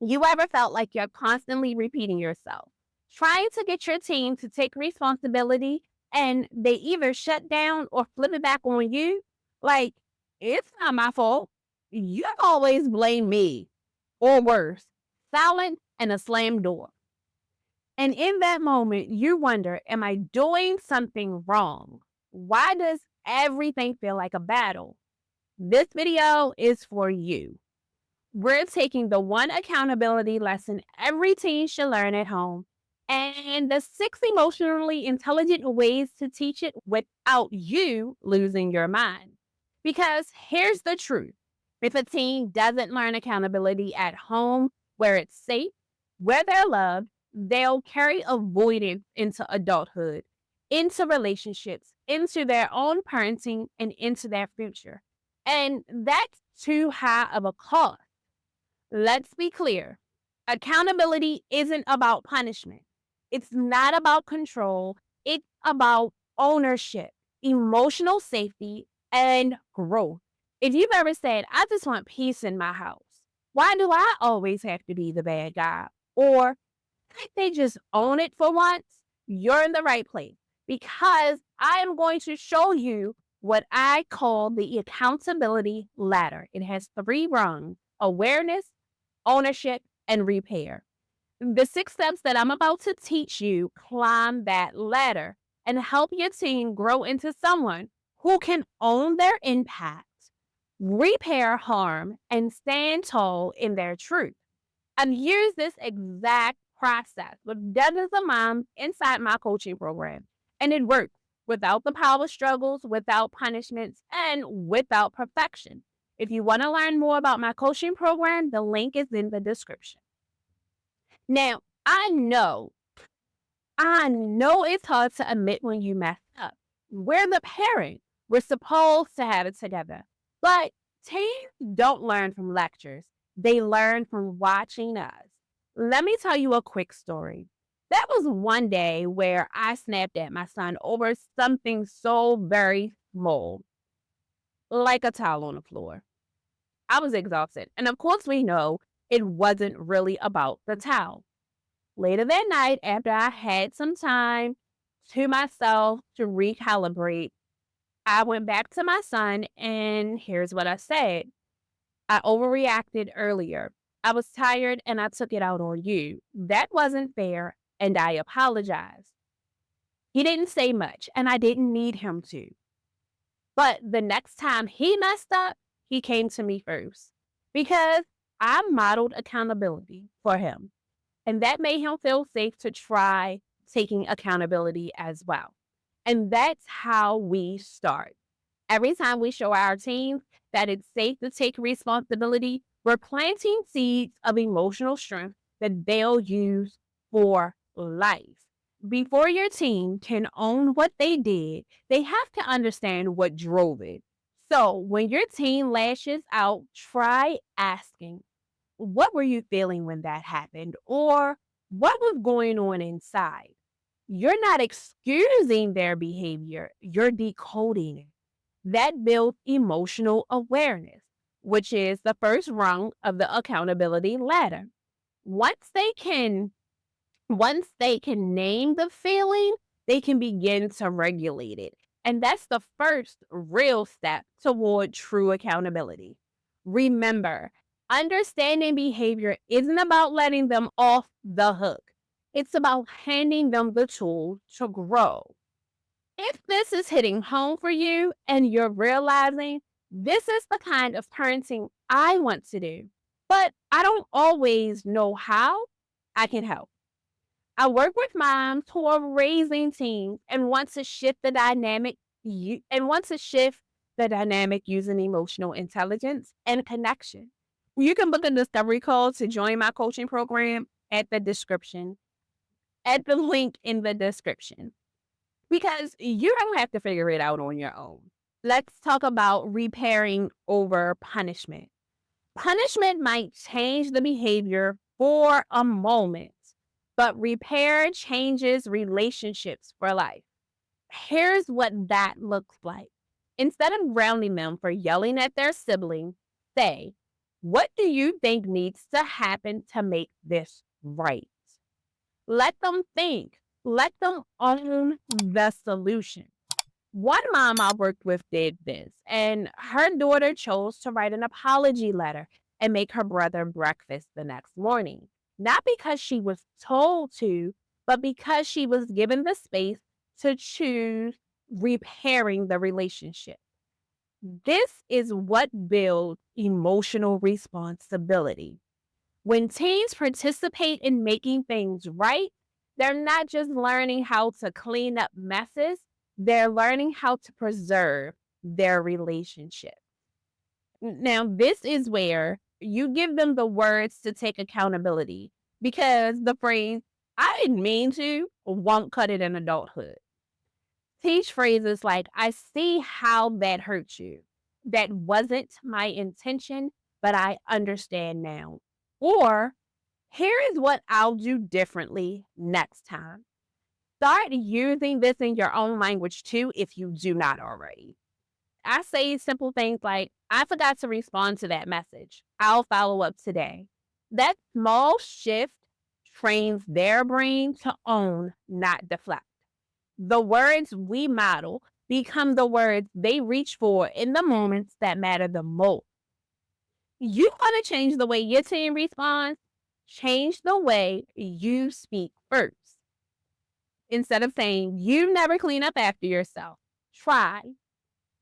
You ever felt like you're constantly repeating yourself, trying to get your team to take responsibility and they either shut down or flip it back on you? Like, it's not my fault. You always blame me. Or worse, silence and a slammed door. And in that moment, you wonder, am I doing something wrong? Why does everything feel like a battle? This video is for you. We're taking the one accountability lesson every teen should learn at home and the 6 emotionally intelligent ways to teach it without you losing your mind. Because here's the truth: if a teen doesn't learn accountability at home, where it's safe, where they're loved, they'll carry avoidance into adulthood, into relationships, into their own parenting, and into their future. And that's too high of a cost. Let's be clear. Accountability isn't about punishment. It's not about control. It's about ownership, emotional safety, and growth. If you've ever said, I just want peace in my house, why do I always have to be the bad guy? Or can't they just own it for once? You're in the right place, because I am going to show you what I call the accountability ladder. It has 3 rungs: awareness, ownership, and repair. The 6 steps that I'm about to teach you climb that ladder and help your team grow into someone who can own their impact, repair harm, and stand tall in their truth. I've used this exact process with dozens of moms inside my coaching program, and it works without the power struggles, without punishments, and without perfection. If you want to learn more about my coaching program, the link is in the description. Now, I know it's hard to admit when you mess up. We're the parent. We're supposed to have it together. But teens don't learn from lectures. They learn from watching us. Let me tell you a quick story. That was one day where I snapped at my son over something so very small, like a towel on the floor. I was exhausted. And of course, we know it wasn't really about the towel. Later that night, after I had some time to myself to recalibrate, I went back to my son, and here's what I said. I overreacted earlier. I was tired and I took it out on you. That wasn't fair, and I apologized. He didn't say much, and I didn't need him to. But the next time he messed up, he came to me first, because I modeled accountability for him. And that made him feel safe to try taking accountability as well. And that's how we start. Every time we show our teams that it's safe to take responsibility, we're planting seeds of emotional strength that they'll use for life. Before your team can own what they did, they have to understand what drove it. So when your team lashes out, try asking, what were you feeling when that happened? Or what was going on inside? You're not excusing their behavior, you're decoding it. That builds emotional awareness, which is the first rung of the accountability ladder. Once they can once they can name the feeling, they can begin to regulate it. And that's the first real step toward true accountability. Remember, understanding behavior isn't about letting them off the hook. It's about handing them the tools to grow. If this is hitting home for you and you're realizing this is the kind of parenting I want to do, but I don't always know how, I can help. I work with moms who are raising teens and want to shift the dynamic using emotional intelligence and connection. You can book a discovery call to join my coaching program at the link in the description, because you don't have to figure it out on your own. Let's talk about repairing over punishment. Punishment might change the behavior for a moment, but repair changes relationships for life. Here's what that looks like. Instead of grounding them for yelling at their sibling, say, What do you think needs to happen to make this right? Let them think. Let them own the solution. One mom I worked with did this, and her daughter chose to write an apology letter and make her brother breakfast the next morning. Not because she was told to, but because she was given the space to choose repairing the relationship. This is what builds emotional responsibility. When teens participate in making things right, they're not just learning how to clean up messes, they're learning how to preserve their relationship. Now, this is where you give them the words to take accountability because the phrase, I didn't mean to, won't cut it in adulthood. Teach phrases like, I see how that hurt you. That wasn't my intention, but I understand now. Or, here is what I'll do differently next time. Start using this in your own language too if you do not already. I say simple things like, I forgot to respond to that message. I'll follow up today. That small shift trains their brain to own, not deflect. The words we model become the words they reach for in the moments that matter the most. You want to change the way your team responds? Change the way you speak first. Instead of saying, you never clean up after yourself, try,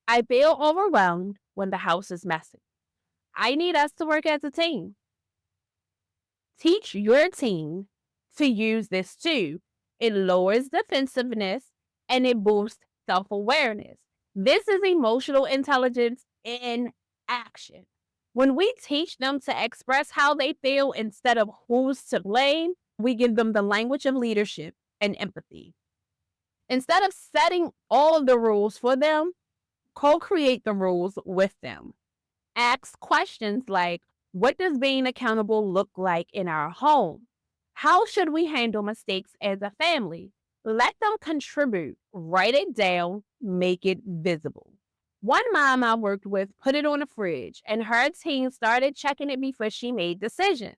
I feel overwhelmed when the house is messy. I need us to work as a team. Teach your team to use this too. It lowers defensiveness and it boosts self awareness. This is emotional intelligence in action. When we teach them to express how they feel instead of who's to blame, we give them the language of leadership and empathy. Instead of setting all of the rules for them, co create the rules with them. Ask questions like, what does being accountable look like in our home? How should we handle mistakes as a family? Let them contribute, write it down, make it visible. One mom I worked with put it on the fridge, and her team started checking it before she made decisions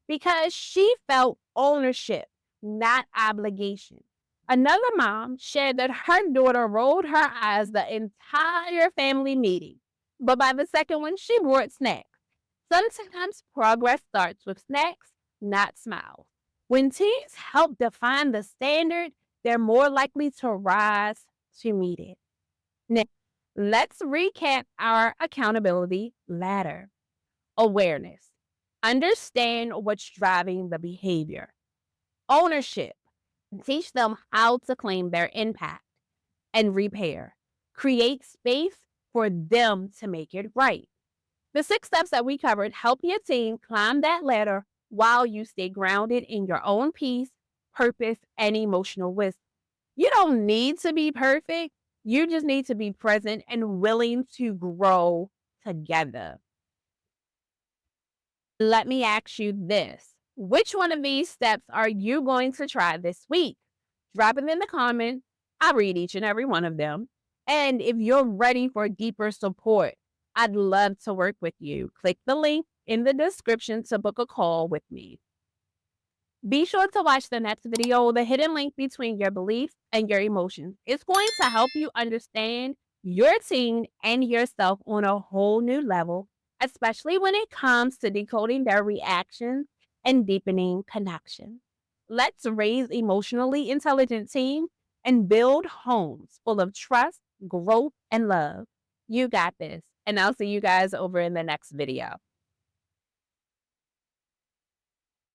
because she felt ownership, not obligation. Another mom shared that her daughter rolled her eyes the entire family meeting, but by the second one, she brought snacks. Sometimes progress starts with snacks, not smiles. When teens help define the standard, they're more likely to rise to meet it. Now, let's recap our accountability ladder. Awareness. Understand what's driving the behavior. Ownership. Teach them how to claim their impact. And repair. Create space for them to make it right. The 6 steps that we covered help your team climb that ladder while you stay grounded in your own peace, purpose, and emotional wisdom. You don't need to be perfect. You just need to be present and willing to grow together. Let me ask you this. Which one of these steps are you going to try this week? Drop it in the comments. I read each and every one of them. And if you're ready for deeper support, I'd love to work with you. Click the link in the description to book a call with me. Be sure to watch the next video, the hidden link between your beliefs and your emotions. It's going to help you understand your teen and yourself on a whole new level, especially when it comes to decoding their reactions and deepening connection. Let's raise emotionally intelligent teens and build homes full of trust, growth, and love. You got this. And I'll see you guys over in the next video.